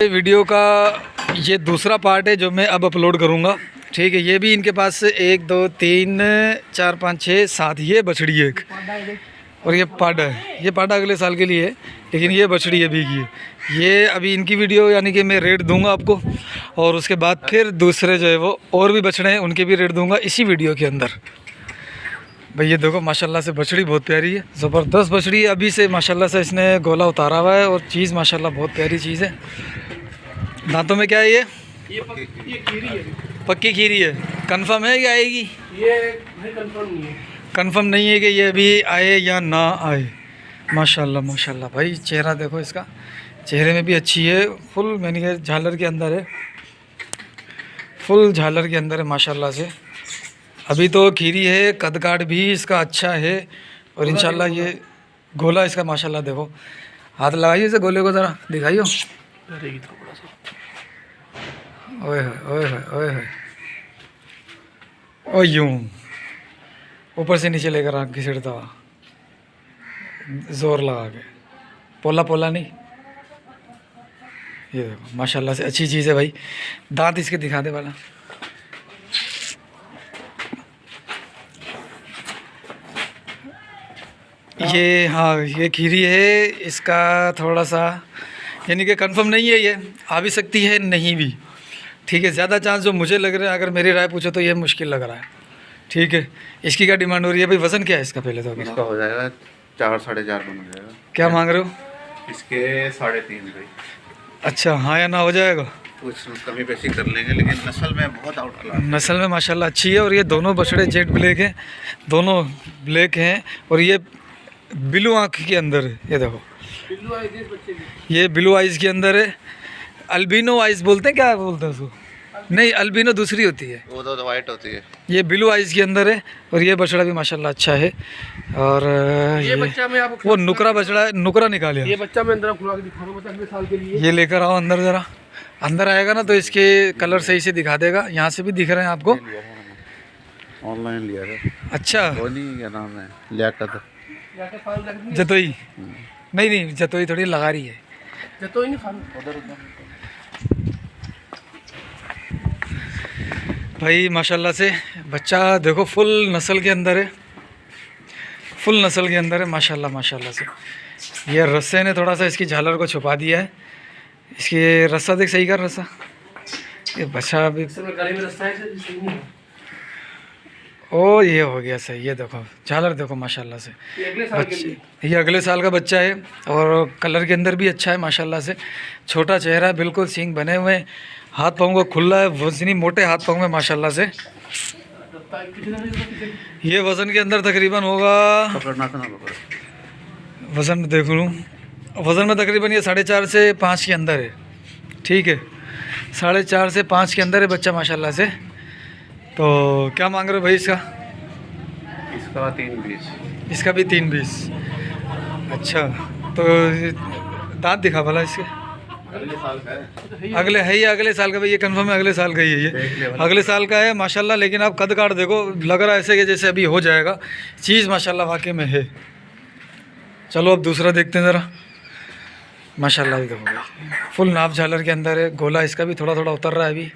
Video का ये दूसरा पार्ट है जो मैं अब अपलोड करूँगा। ठीक है, ये भी इनके पास 1 2 3 4 5 6 7 ये बछड़ी है एक, और ये पाडा है। ये पाडा अगले साल के लिए है, लेकिन ये बछड़ी अभी की है। ये अभी इनकी वीडियो यानी कि मैं रेट दूंगा आपको, और उसके बाद फिर दूसरे जो है वो और भी बछड़े हैं उनके भी रेट दूंगा इसी वीडियो के अंदर। भाई ये देखो माशाल्लाह से बछड़ी बहुत प्यारी है, ज़बरदस्त बछड़ी है। अभी से माशाल्लाह से इसने गोला उतारा हुआ है, और चीज़ माशाल्लाह बहुत प्यारी चीज़ है। दांतों में क्या है ये खीरी है, पक्की खीरी है। कंफर्म है कि आएगी? ये कंफर्म नहीं है। कंफर्म नहीं है कि ये अभी आए या ना आए। माशाल्लाह माशाल्लाह भाई चेहरा देखो इसका, चेहरे में भी अच्छी है। फुल मैंने कहा झालर के अंदर है, फुल झालर के अंदर है माशाल्लाह से। अभी तो खीरी है, कद काट भी इसका अच्छा है, और इंशाल्लाह ये गोला इसका माशाल्लाह देखो। हाथ लगाइए इसे गोले को, ज़रा दिखाइयो। ओए ओए ओए ओ यूं ऊपर से नीचे लेकर आग घिसड़ता हुआ, ज़ोर लगा के, पोला पोला नहीं। ये देखो माशाल्लाह से अच्छी चीज़ है भाई। दांत इसके दिखा दे वाला। ये हाँ ये खीरी है। इसका थोड़ा सा यानी कि कंफर्म नहीं है, ये आ भी सकती है नहीं भी। ठीक है, ज़्यादा चांस जो मुझे लग रहा है, अगर मेरी राय पूछो तो ये मुश्किल लग रहा है। ठीक है, इसकी क्या डिमांड हो रही है भाई? वज़न क्या है इसका पहले तो? इसका हो जाएगा 4 साढ़े 4 मन हो जाएगा। क्या मांग रहे हो? इसके 3.5 भाई। अच्छा, हाँ या ना हो जाएगा? कुछ कमी पेशी कर लेंगे, लेकिन नस्ल में बहुत आउट क्लास। नस्ल में माशाल्लाह अच्छी है, और ये दोनों बछड़े जेट ब्लैक हैं, दोनों ब्लैक हैं, और ये ब्लू आँख के अंदर है। ये देखो ये ब्लू आइज़ के अंदर है। अल्बिनो आइज़ बोलते हैं, क्या बोलते हैं उसको? नहीं, अल्बिनो दूसरी होती है, वो तो वाइट होती है। ये ब्लू आइज़ के अंदर है। और ये बछड़ा भी माशाल्लाह अच्छा है। और ये बच्चा मैं आपको वो नुकरा बछड़ा है, नुकरा निकालिए। ये बच्चा मैं अंदर खुला के दिखा रहा हूं, अगले साल के लिए। ये लेकर आओ अंदर, ज़रा अंदर आएगा ना तो इसके कलर सही से दिखा देगा। यहाँ से भी दिख रहे हैं आपको? ऑनलाइन लिया था। अच्छा, वो नहीं, क्या नाम है, लियाकत जतोई? नहीं नहीं, जतोई थोड़ी लगा रही है। तो ही नहीं खाना उधर भाई माशाल्लाह से बच्चा देखो फुल नस्ल के अंदर है, फुल नस्ल के अंदर है माशाल्लाह माशाल्लाह से। ये रस्से ने थोड़ा सा इसकी झालर को छुपा दिया है। इसकी रस्सा देख, सही कर रस्सा। ये बच्चा भी गले में रास्ता है सही नहीं है। ओ ये हो गया सही। ये देखो झालर देखो माशाल्लाह से। ये अगले साल के लिए। ये अगले साल का बच्चा है, और कलर के अंदर भी अच्छा है माशाल्लाह से। छोटा चेहरा है, बिल्कुल सींग बने हुए हैं, हाथ पाँव को खुला है, वजनी मोटे हाथ पाँव में माशाल्लाह से। ये वज़न के अंदर तकरीबन होगा, पकड़ना था ना, पकड़। वज़न देख लूँ, वज़न में तकरीबन ये 4.5 से 5 के अंदर है। ठीक है, 4.5 से 5 के अंदर है बच्चा माशाल्लाह से। तो क्या मांग रहे हो भाई इसका? इसका 3.20। इसका भी 3.20। अच्छा, तो दांत दिखा भला इसके। अगले साल का है। अगले है ये अगले साल का भाई? ये कंफर्म है अगले साल का ही है ये, अगले साल का है माशाल्लाह। लेकिन आप कद काट देखो, लग रहा है ऐसे कि जैसे अभी हो जाएगा। चीज़ माशाल्लाह वाकई में है। चलो अब दूसरा देखते हैं ज़रा। माशाल्लाह ये देखो भाई, फुल नाप झालर के अंदर है। गोला इसका भी थोड़ा थोड़ा उतर रहा है अभी।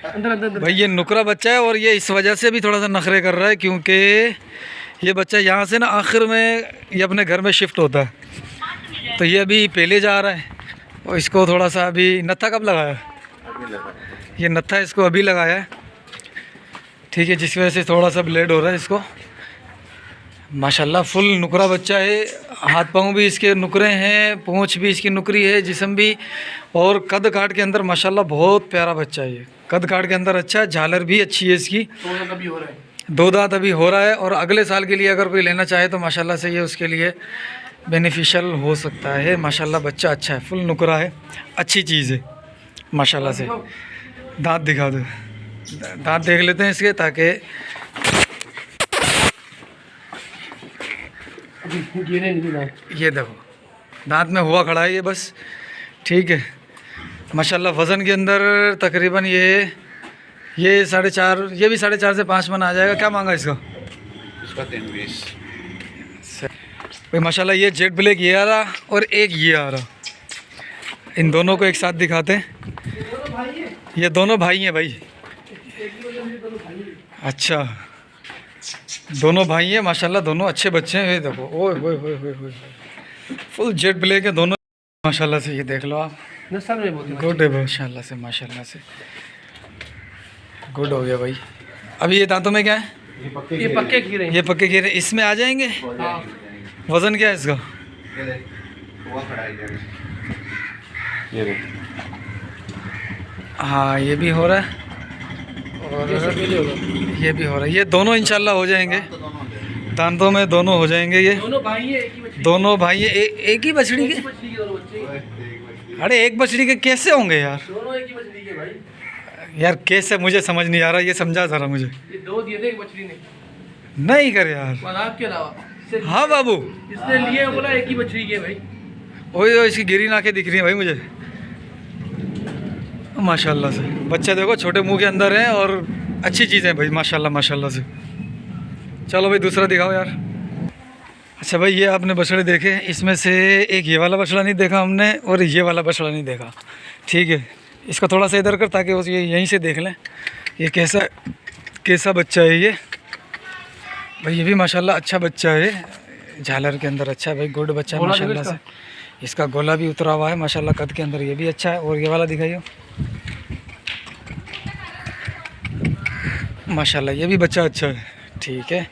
अंदर अंदर भाई ये नुकरा बच्चा है, और ये इस वजह से भी थोड़ा सा नखरे कर रहा है, क्योंकि ये बच्चा यहाँ से ना आखिर में ये अपने घर में शिफ्ट होता है, तो ये अभी पहले जा रहा है। और इसको थोड़ा सा अभी नत्था कब लगाया? अभी लगा। ये नत्था इसको अभी लगाया है। ठीक है, जिस वजह से थोड़ा सा ब्लेड हो रहा है इसको। माशाल्लाह फुल नुकरा बच्चा है, हाथ पाँव भी इसके नुकरे हैं, पूँछ भी इसकी नुकरी है, जिस्म भी, और कद काट के अंदर माशाल्लाह बहुत प्यारा बच्चा है। ये कद काट के अंदर अच्छा है, झालर भी अच्छी है इसकी। तो अभी हो रहा है, 2 दांत अभी हो रहा है। और अगले साल के लिए अगर कोई लेना चाहे तो माशाल्लाह से ये उसके लिए बेनिफिशियल हो सकता है। माशाल्लाह बच्चा अच्छा है, फुल नुकरा है, अच्छी चीज़ है माशाल्लाह से। दांत दिखा दो, दांत देख लेते हैं इसके, ताकि गिरे नहीं ना। ये देखो दांत में हुआ खड़ा है ये बस। ठीक है, माशाल्लाह वज़न के अंदर तकरीबन ये 4.5, ये भी 4.5 से 5 मन आ जाएगा। क्या मांगा इसका? इसका 3.20। भाई माशाल्लाह ये जेट ब्लैक ये आ रहा, और एक ये आ रहा। इन दोनों को एक साथ दिखाते हैं। ये दोनों भाई हैं भाई। अच्छा, दोनों भाई हैं माशाल्लाह, दोनों अच्छे बच्चे हैं। ये देखो, ओए ओए ओए ओए ओए, फुल जेट ब्लैक है दोनों माशाल्लाह से। ये देख लो आप, नस्ल में बहुत गुड है माशाल्लाह से, माशाल्लाह से गुड हो गया भाई। अभी ये दांतों में क्या है? ये पक्के खीरे हैं। ये पक्के खीरे इसमें आ जाएंगे। हाँ। वजन क्या है इसका? ये देख, वो खड़ा है इधर। ये देख, हाँ ये भी हो रहा है और ये भी हो रहा है। ये दोनों इंशाल्लाह हो जाएंगे, तो दोनों हो जाएंगे। दांतों में दोनों हो जाएंगे। ये दोनों भाई हैं, एक ही बछड़ी। दोनों भाई हैं, एक ही बछड़ी के। बछड़ी के दोनों बच्चे। अरे एक बछड़ी के कैसे होंगे यार? दोनों एक ही बछड़ी के भाई। यार कैसे, मुझे समझ नहीं आ रहा, ये समझा जरा मुझे। ये दो दिए थे एक बछड़ी ने, नहीं कर यार। मजाक के अलावा। इससे- हाँ बाबू, इसने लिए बोला एक ही बछड़ी के भाई। ओए ओए, इसकी गिरी नाकें दिख रही हैं भाई मुझे माशाल्लाह से। बच्चे देखो छोटे मुंह के अंदर हैं और अच्छी चीज़ है भाई माशाल्लाह माशाल्लाह से। चलो भाई दूसरा दिखाओ यार। अच्छा भाई, ये आपने बछड़े देखे, इसमें से एक ये वाला बछड़ा नहीं देखा हमने और ये वाला बछड़ा नहीं देखा। ठीक है, इसको थोड़ा सा इधर कर ताकि उस ये यहीं से देख लें ये कैसा कैसा बच्चा है ये भाई। ये भी माशाल्लाह अच्छा बच्चा है, झालर के अंदर अच्छा है भाई, गुड बच्चा है गोला देखो माशाल्लाह से। इसका गोला भी उतरा हुआ है माशाल्लाह, कद के अंदर ये भी अच्छा है। और ये वाला दिखाइए माशाल्लाह, ये भी बच्चा अच्छा है। ठीक है,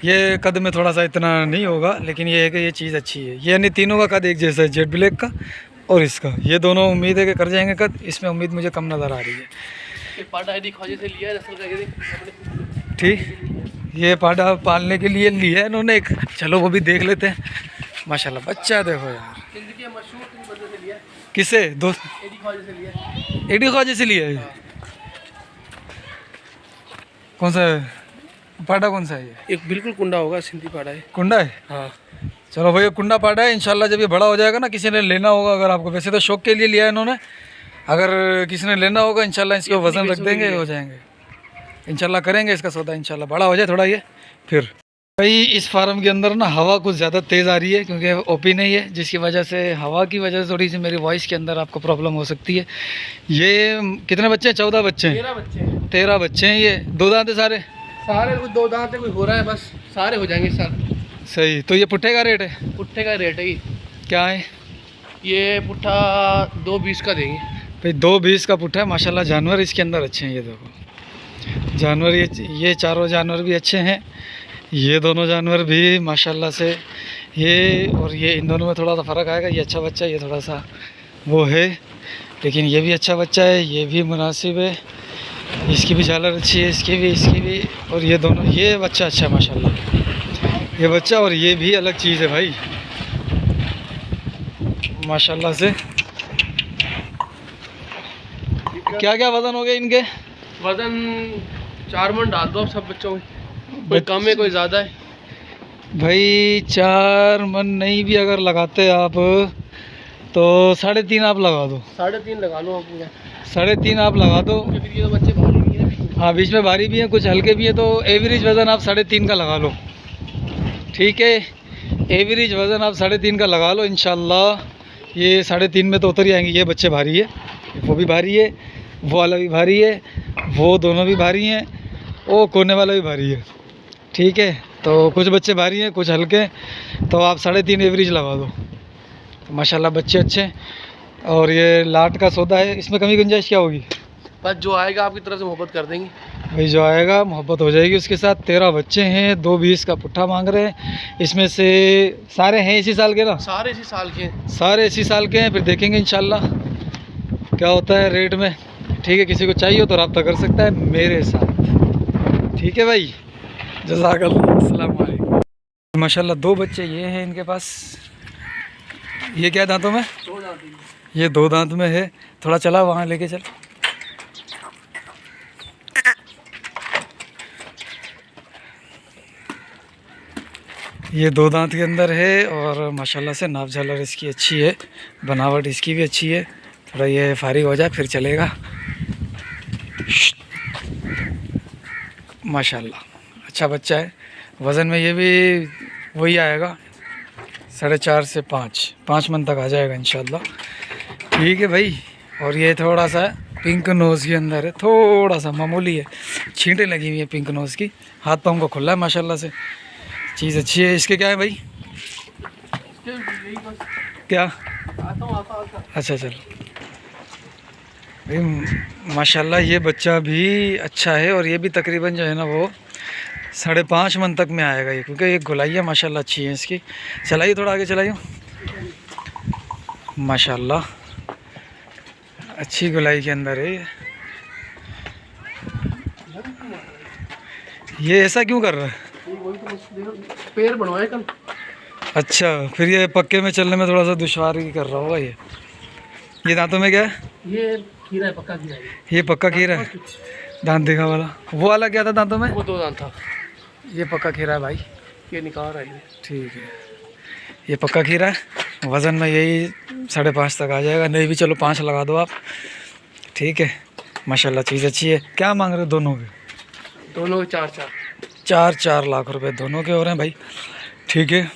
ये कद में थोड़ा सा इतना नहीं होगा, लेकिन ये है कि ये चीज़ अच्छी है। ये यानी तीनों का कद एक जैसा है, जेट ब्लैक का और इसका। ये दोनों उम्मीद है कि कर जाएंगे कद, इसमें उम्मीद मुझे कम नज़र आ रही है। ये पाटा आईडी ख्वाजा से लिया है, नस्ल का ये देख। ठीक, ये पाडा पालने के लिए लिया है इन्होंने एक। चलो वो भी देख लेते हैं माशाल्लाह। बच्चा देखो यार, सिंध के मशहूर बंदे से लिया है, किसे दोस्त? एडी ख्वाजा से लिया है। एडी ख्वाजा से लिया है। कौन सा है पाडा, कौन सा है ये? एक बिल्कुल कुंडा होगा, सिंधी पाटा है। कुंडा है? हाँ। चलो भैया, कुंडा पाडा है इंशाल्लाह। जब ये बड़ा हो जाएगा ना, किसी ने लेना होगा अगर आपको, वैसे तो शौक के लिए लिया है इन्होंने, अगर किसी ने लेना होगा इंशाल्लाह इसके वज़न रख देंगे, हो जाएंगे इंशाल्लाह। करेंगे इसका सौदा इंशाल्लाह, बड़ा हो जाए थोड़ा ये फिर। भाई इस फार्म के अंदर ना हवा कुछ ज़्यादा तेज़ आ रही है क्योंकि ओपी नहीं है, जिसकी वजह से हवा की वजह से थोड़ी सी मेरी वॉइस के अंदर आपको प्रॉब्लम हो सकती है। ये कितने बच्चे हैं? 14 बच्चे हैं। 13 बच्चे हैं। 13 बच्चे हैं। ये दो दांत है सारे? सारे कुछ दो दांत है, कोई हो रहा है, बस सारे हो जाएंगे इस साल। सही। तो ये पुट्ठे का रेट है? पुट्ठे का रेट है ये। क्या है ये पुट्ठा 2.20 का देंगे भाई? 2.20 का पुट्ठा है माशाल्लाह। जानवर इसके अंदर अच्छे हैं, ये देखो जानवर, ये चारों जानवर भी अच्छे हैं, ये दोनों जानवर भी माशाल्लाह से। ये और ये, इन दोनों में थोड़ा सा फ़र्क आएगा। ये अच्छा बच्चा है, ये थोड़ा सा वो है, लेकिन ये भी अच्छा बच्चा है, ये भी मुनासिब है। इसकी भी झालर अच्छी है, इसकी भी। और ये दोनों, ये बच्चा अच्छा है माशाल्लाह, ये बच्चा। और ये भी अलग चीज़ है भाई माशाल्लाह से। क्या क्या वज़न हो गया इनके? वजन 4 मन डाल दो अब सब बच्चों में, कोई कम है कोई ज़्यादा है भाई। 4 मन नहीं भी अगर लगाते आप तो 3.5 आप लगा दो। 3.5 लगा लो पूरा। 3.5 आप लगा दो। क्योंकि फिर ये तो बच्चे भारी नहीं है। हाँ, बीच में भारी भी हैं, कुछ हल्के भी हैं, तो एवरेज वज़न आप 3.5 का लगा लो। ठीक है, एवरेज वज़न आप 3.5 का लगा लो इंशाल्लाह। ये 3.5 में तो उतर ही आएंगे। ये बच्चे भारी है, वो भी भारी है, वो वाला भी भारी है, वो दोनों भी भारी हैं, वो कोने वाला भी भारी है। ठीक है, तो कुछ बच्चे भारी हैं कुछ हल्के, तो आप 3.5 एवरेज लगा दो। तो माशाल्लाह बच्चे अच्छे हैं। और ये लाट का सौदा है, इसमें कमी गुंजाइश क्या होगी? बस जो आएगा आपकी तरफ से मोहब्बत कर देंगे भाई, जो आएगा मोहब्बत हो जाएगी उसके साथ। 13 बच्चे हैं, 2.20 का पुट्ठा मांग रहे हैं। इसमें से सारे हैं इसी साल के ना? सारे इसी साल के हैं। सारे इसी साल के हैं। फिर देखेंगे इंशाल्लाह क्या होता है रेट में। ठीक है, किसी को चाहिए हो तो रब्ता कर सकता है मेरे साथ। ठीक है भाई, जज़ाकल्लाह, अस्सलाम वालेकुम। माशाल्लाह 2 बच्चे ये हैं इनके पास। ये क्या दांतों में? 2 दांत हैं। ये 2 दांत में है। थोड़ा चला वहाँ लेके चल। ये 2 दांत के अंदर है और माशाल्लाह से नाप झालर इसकी अच्छी है, बनावट इसकी भी अच्छी है। थोड़ा ये फारिग हो जाए फिर चलेगा माशाल्लाह। अच्छा बच्चा है। वज़न में ये भी वही आएगा 4.5 से 5 मन तक आ जाएगा इंशाल्लाह। ठीक है भाई। और ये थोड़ा सा पिंक नोज़ के अंदर है, थोड़ा सा मामूली है, छींटें लगी हुई है पिंक नोज़ की। हाथ पाँव को खुला है माशाल्लाह से, चीज़ अच्छी है। इसके क्या है भाई? क्या? अच्छा चल भाई, माशाल्लाह ये बच्चा भी अच्छा है। और ये भी तकरीबन जो है ना वो 5.5 मन तक में आएगा ये, क्योंकि ये गुलाइयाँ माशाल्लाह अच्छी हैं इसकी। चलाइए थोड़ा आगे चलाइए, माशाल्लाह अच्छी गुलाई के अंदर है ये ऐसा क्यों कर रहा है? पैर बनवाए कल। अच्छा, फिर ये पक्के में चलने में थोड़ा सा दुश्वारी कर रहा होगा ये दांतों में क्या है? ये खीरा है, पक्का खीरा है। ये पक्का खीरा है, दांत देखा वाला। वो वाला क्या था दांतों में? वो 2 दांत था। ये पक्का खीरा है भाई, ये निकाल रहा है। ठीक है। ये पक्का खीरा है, वज़न में यही 5.5 तक आ जाएगा। नहीं भी चलो 5 लगा दो आप, ठीक है। माशाल्लाह चीज़ अच्छी है। क्या मांग रहे हो दोनों के? दोनों 4-4। 4 लाख रुपए दोनों के हो रहे हैं भाई, ठीक है।